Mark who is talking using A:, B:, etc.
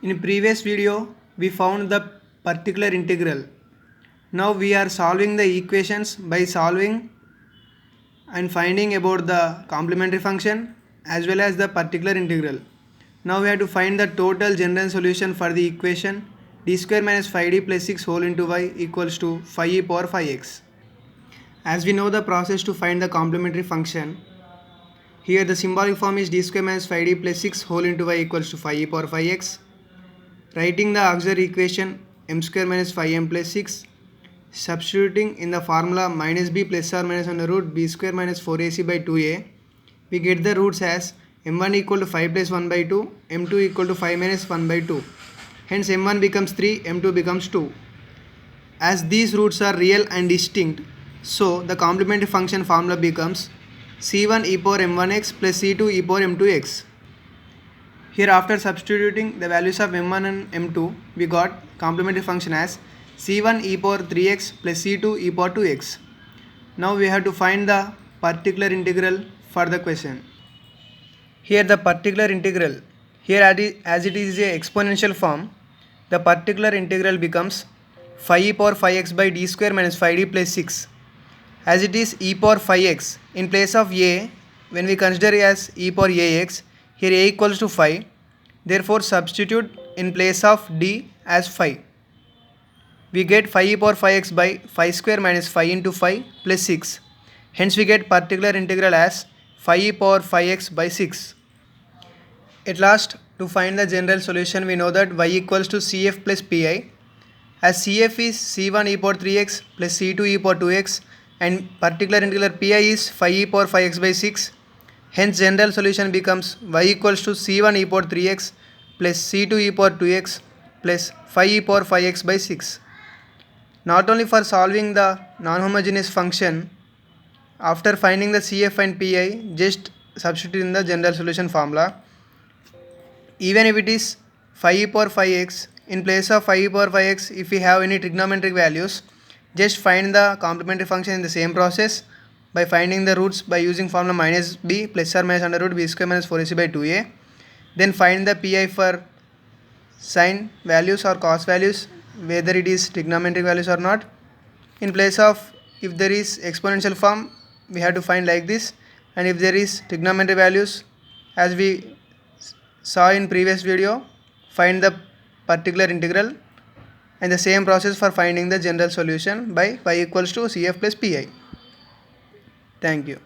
A: In previous video, we found the particular integral. Now we are solving the equations by solving and finding about the complementary function as well as the particular integral. Now we have to find the total general solution for the equation d square minus 5d plus 6 whole into y equals to 5e power 5x. As we know the process to find the complementary function, here the symbolic form is d square minus 5d plus 6 whole into y equals to 5e power 5x. Writing the auxiliary equation m square minus 5m plus 6, substituting in the formula minus b plus or minus under root b square minus 4ac by 2a, we get the roots as m1 equal to 5 plus 1 by 2, m2 equal to 5 minus 1 by 2. Hence m1 becomes 3, m2 becomes 2. As these roots are real and distinct, so the complementary function formula becomes c1 e power m1x plus c2 e power m2x. Here after substituting the values of m1 and m2, we got complementary function as c1 e power 3x plus c2 e power 2x. Now we have to find the particular integral for the question. Here the particular integral, here as it is a exponential form, the particular integral becomes 5 e power 5x by d square minus 5d plus 6. As it is e power 5x, in place of a, when we consider as e power ax, here a equals to 5, therefore substitute in place of d as 5. We get 5 e power 5x by 5 square minus 5 into 5 plus 6. Hence we get particular integral as 5 e power 5x by 6. At last, to find the general solution, we know that y equals to cf plus pi. As cf is c1 e power 3x plus c2 e power 2x and particular integral pi is 5 e power 5x by 6. Hence general solution becomes y equals to c1 e power 3x plus c2 e power 2x plus 5 e power 5x by 6. Not only for solving the non-homogeneous function, after finding the cf and pi, just substitute in the general solution formula. Even if it is 5 e power 5x, in place of 5 e power 5x, if we have any trigonometric values, just find the complementary function in the same process by finding the roots by using formula minus b plus or minus under root b square minus 4ac by 2a. Then find the pi for sine values or cos values, whether it is trigonometric values or not. In place of, if there is exponential form, we have to find like this, and if there is trigonometric values, as we saw in previous video, find the particular integral, and the same process for finding the general solution by y equals to cf plus pi. Thank you.